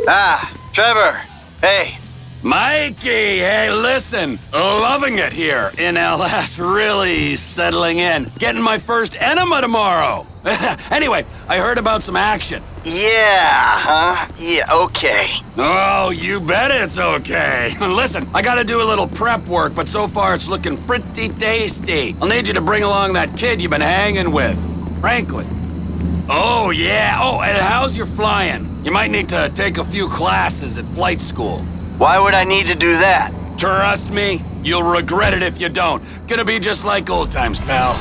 Ah, Trevor. Hey. Mikey, hey, listen. Loving it here in LS, really settling in. Getting my first enema tomorrow. Anyway, I heard about some action. Yeah, huh? Yeah, okay. Oh, you bet it's okay. Listen, I gotta do a little prep work, but so far it's looking pretty tasty. I'll need you to bring along that kid you've been hanging with, Franklin. Oh, yeah. Oh, and how's your flying? You might need to take a few classes at flight school. Why would I need to do that? Trust me, you'll regret it if you don't. Gonna be just like old times, pal.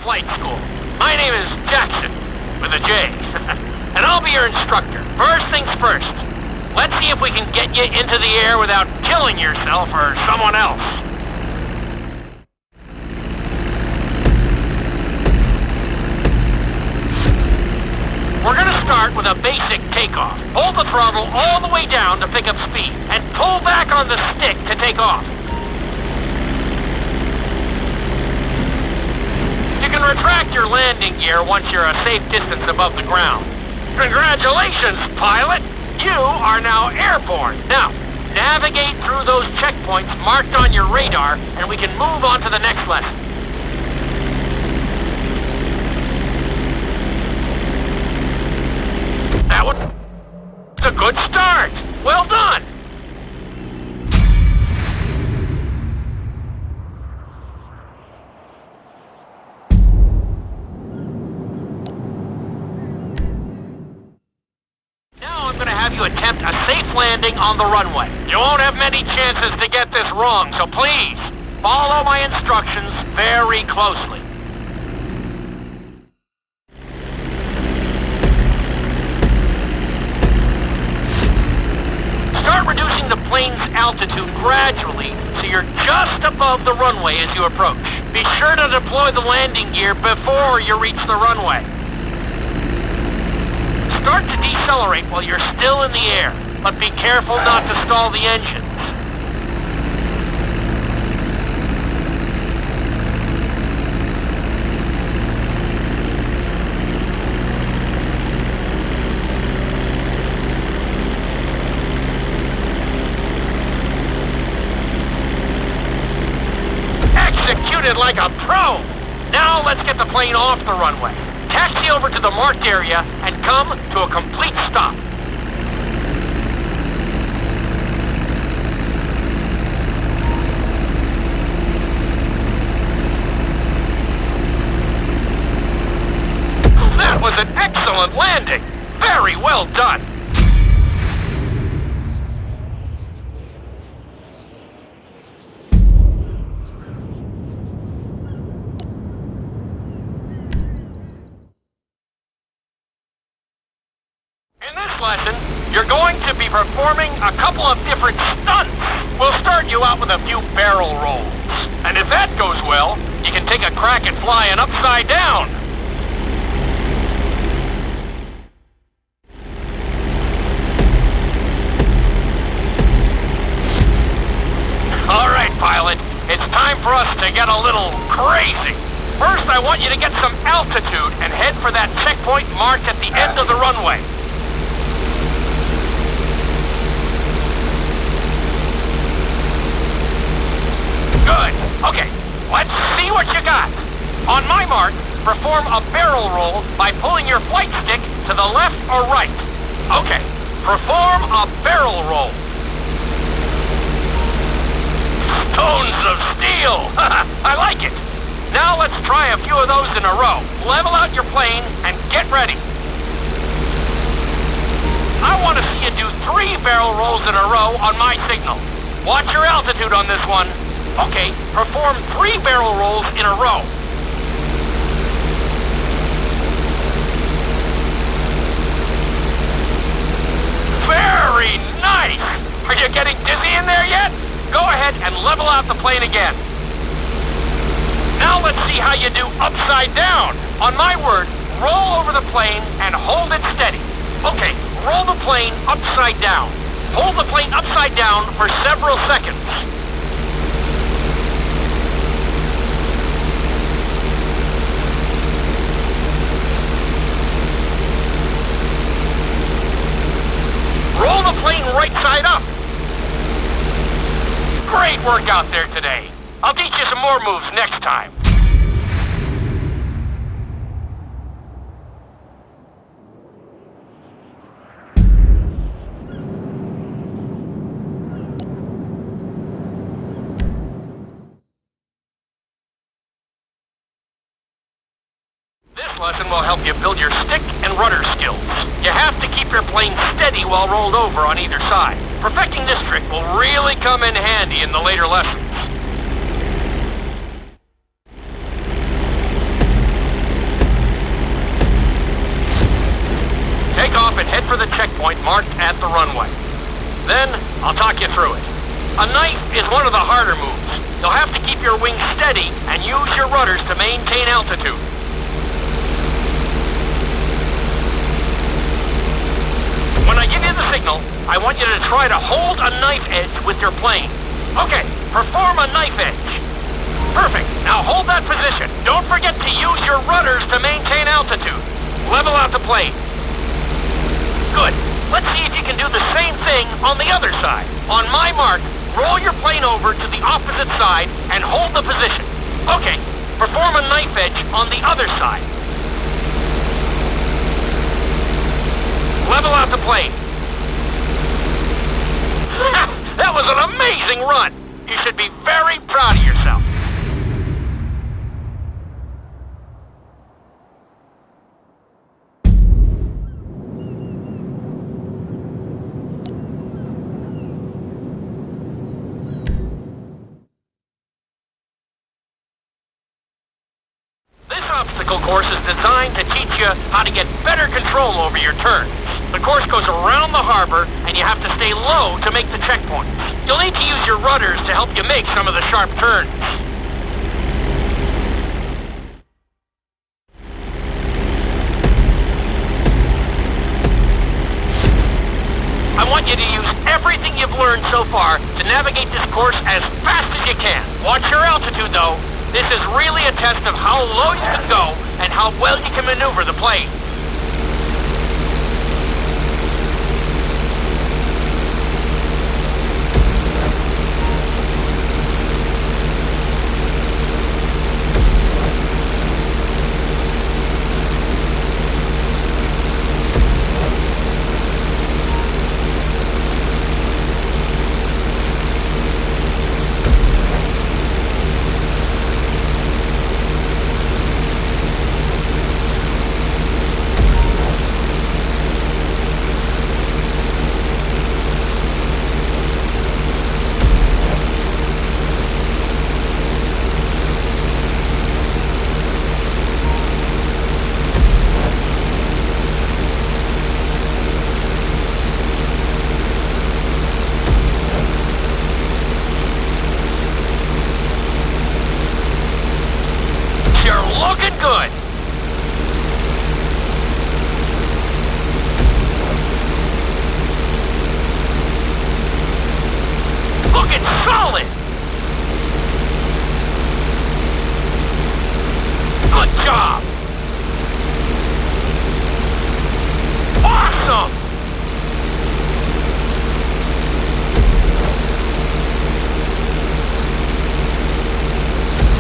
Flight school. My name is Jackson, with a J. And I'll be your instructor. First things first. Let's see if we can get you into the air without killing yourself or someone else. We're gonna start with a basic takeoff. Hold the throttle all the way down to pick up speed, and pull back on the stick to take off. You can retract your landing gear once you're a safe distance above the ground. Congratulations, pilot! You are now airborne. Now, navigate through those checkpoints marked on your radar, and we can move on to the next lesson. That was a good start. Well done. have you attempt a safe landing on the runway. You won't have many chances to get this wrong, so please, follow my instructions very closely. Start reducing the plane's altitude gradually so you're just above the runway as you approach. Be sure to deploy the landing gear before you reach the runway. Start to decelerate while you're still in the air, but be careful not to stall the engines. Executed like a pro! Now let's get the plane off the runway. Taxi over to the marked area and come to a complete stop. That was an excellent landing! Very well done! Lesson, you're going to be performing a couple of different stunts. We'll start you out with a few barrel rolls. And if that goes well, you can take a crack at flying upside down. All right, pilot. It's time for us to get a little crazy. First, I want you to get some altitude and head for that checkpoint marked at the end of the runway. Good. Okay, let's see what you got. On my mark, perform a barrel roll by pulling your flight stick to the left or right. Okay, perform a barrel roll. Stones of steel! I like it. Now let's try a few of those in a row. Level out your plane and get ready. I want to see you do 3 barrel rolls in a row on my signal. Watch your altitude on this one. Okay, perform 3 barrel rolls in a row. Very nice! Are you getting dizzy in there yet? Go ahead and level out the plane again. Now let's see how you do upside down. On my word, roll over the plane and hold it steady. Okay, roll the plane upside down. Hold the plane upside down for several seconds. Roll the plane right side up. Great work out there today. I'll teach you some more moves next time. This lesson will help you build your stick and rudder skills. You have to keep your plane steady while rolled over on either side. Perfecting this trick will really come in handy in the later lessons. Take off and head for the checkpoint marked at the runway. Then, I'll talk you through it. A knife is one of the harder moves. You'll have to keep your wings steady and use your rudders to maintain altitude. When I give you the signal, I want you to try to hold a knife edge with your plane. Okay, perform a knife edge. Perfect. Now hold that position. Don't forget to use your rudders to maintain altitude. Level out the plane. Good. Let's see if you can do the same thing on the other side. On my mark, roll your plane over to the opposite side and hold the position. Okay, perform a knife edge on the other side. Level out the plane. That was an amazing run. You should be very proud of yourself. obstacle course is designed to teach you how to get better control over your turns. The course goes around the harbor, and you have to stay low to make the checkpoints. You'll need to use your rudders to help you make some of the sharp turns. I want you to use everything you've learned so far to navigate this course as fast as you can. Watch your altitude, though. This is really a test of how low you can go and how well you can maneuver the plane. Good. Looking solid. Good job. Awesome.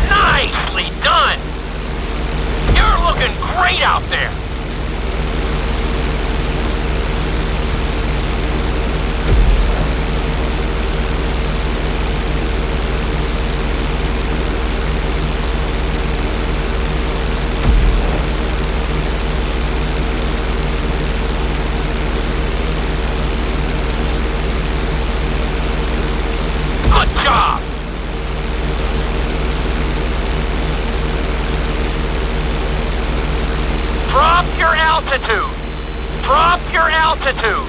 Nicely done. You're looking great out there! Good job! Drop your altitude! Drop your altitude!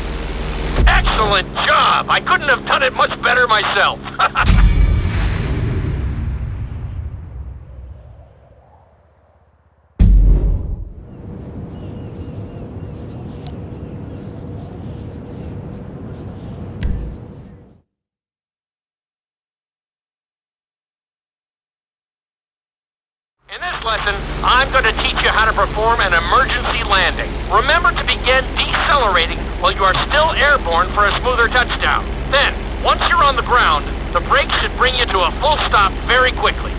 Excellent job! I couldn't have done it much better myself. In this lesson, I'm going to teach you how to perform an emergency landing. Remember to begin decelerating while you are still airborne for a smoother touchdown. Then, once you're on the ground, the brakes should bring you to a full stop very quickly.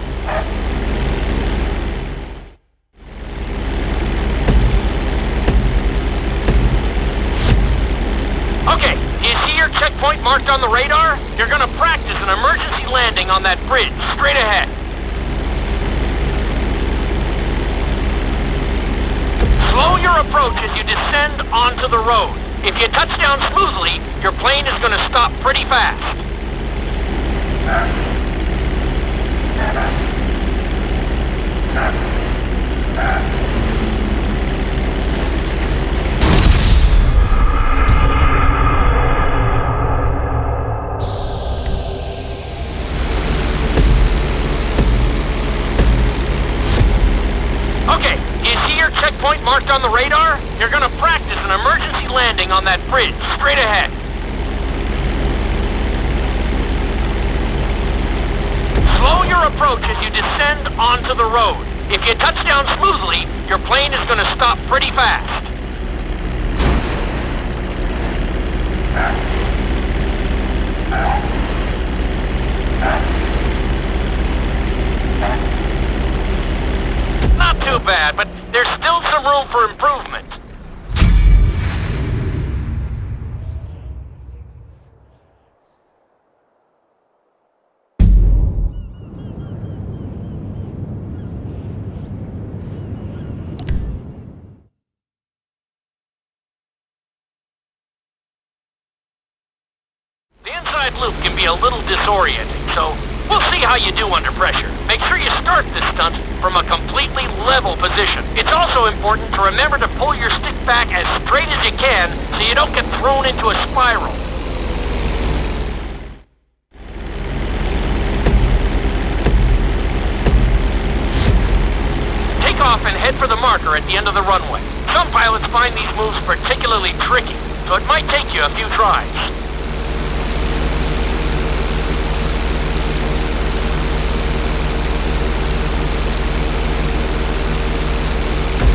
Okay, do you see your checkpoint marked on the radar? You're going to practice an emergency landing on that bridge straight ahead. Slow your approach as you descend onto the road. If you touch down smoothly, your plane is going to stop pretty fast. Okay, do you see your checkpoint marked on the radar? You're gonna practice an emergency landing on that bridge, straight ahead. Slow your approach as you descend onto the road. If you touch down smoothly, your plane is gonna stop pretty fast. Not too bad, but there's still some room for improvement. The inside loop can be a little disorienting, so we'll see how you do under pressure. Make sure you start this stunt from a completely level position. It's also important to remember to pull your stick back as straight as you can so you don't get thrown into a spiral. Take off and head for the marker at the end of the runway. Some pilots find these moves particularly tricky, so it might take you a few tries.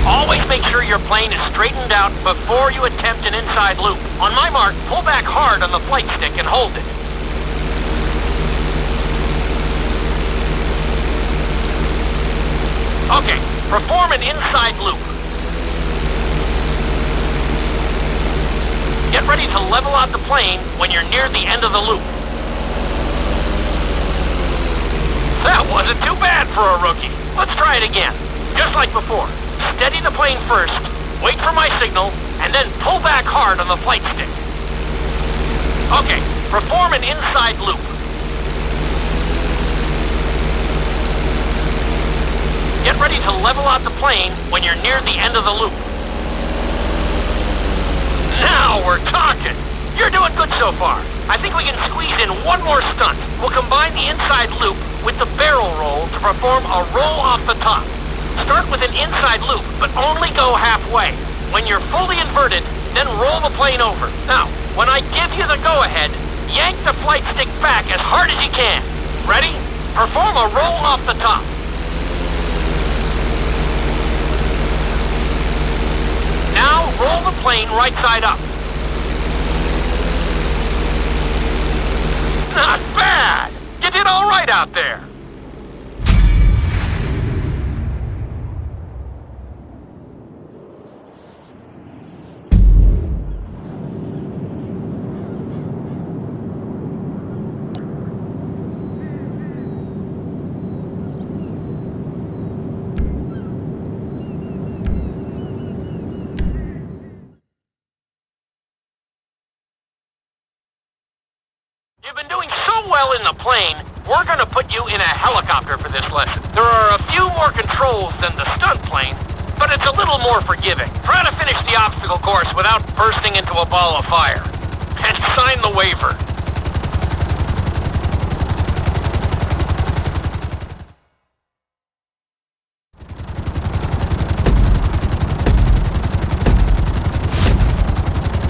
Always make sure your plane is straightened out before you attempt an inside loop. On my mark, pull back hard on the flight stick and hold it. Okay, perform an inside loop. Get ready to level out the plane when you're near the end of the loop. That wasn't too bad for a rookie. Let's try it again, just like before. Steady the plane first, wait for my signal, and then pull back hard on the flight stick. Okay, perform an inside loop. Get ready to level out the plane when you're near the end of the loop. Now we're talking! You're doing good so far. I think we can squeeze in one more stunt. We'll combine the inside loop with the barrel roll to perform a roll off the top. Start with an inside loop, but only go halfway. When you're fully inverted, then roll the plane over. Now, when I give you the go-ahead, yank the flight stick back as hard as you can. Ready? Perform a roll off the top. Now, roll the plane right side up. Not bad! You did all right out there. You've been doing so well in the plane, we're gonna put you in a helicopter for this lesson. There are a few more controls than the stunt plane, but it's a little more forgiving. Try to finish the obstacle course without bursting into a ball of fire. And sign the waiver.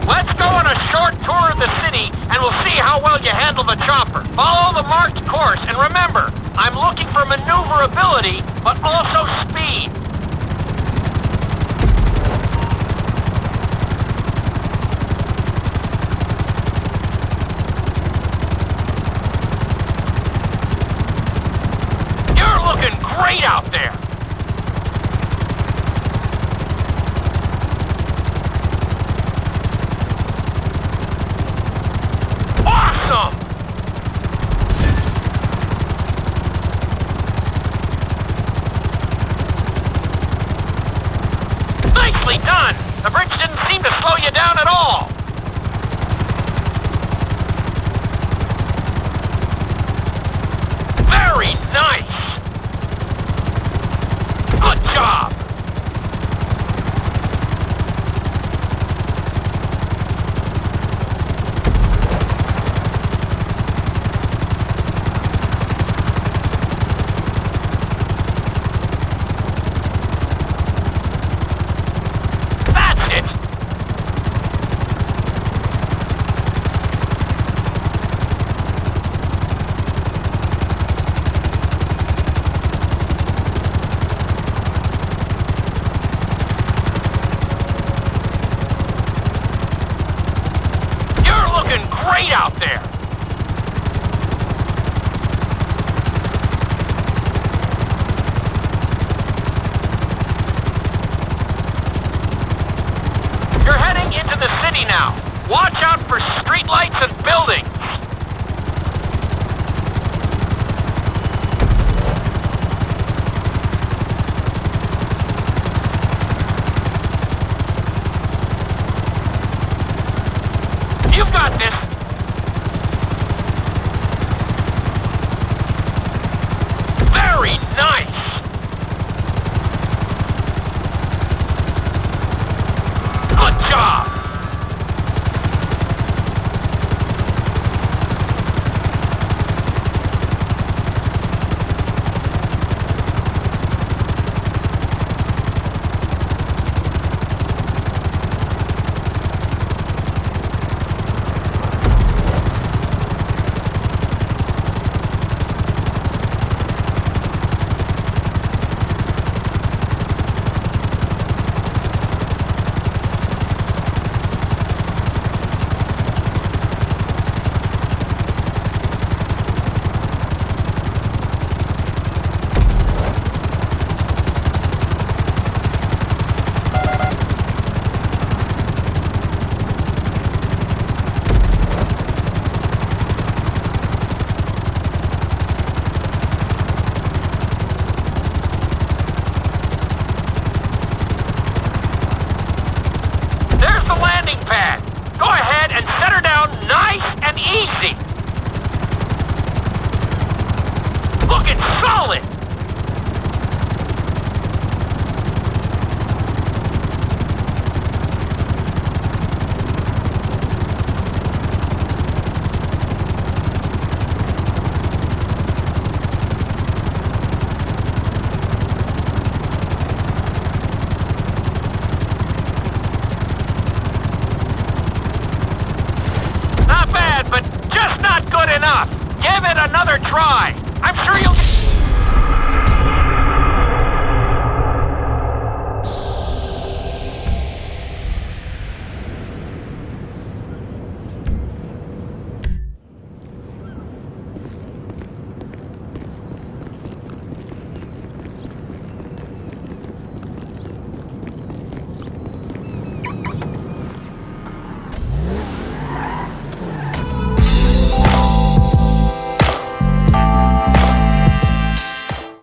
Let's go on a short tour of the city, and we'll see how well you handle the chopper. Follow the marked course, and remember, I'm looking for maneuverability, but also speed. You're looking great out there. Awesome! Nicely done! The bridge didn't seem to slow you down at all. Very nice! Good job! Great out there! You're heading into the city now. Watch out for streetlights and buildings. You've got this. Very nice! pad. Go ahead and set her down nice and easy. Looking solid. Not bad, but just not good enough. Give it another try. I'm sure you'll...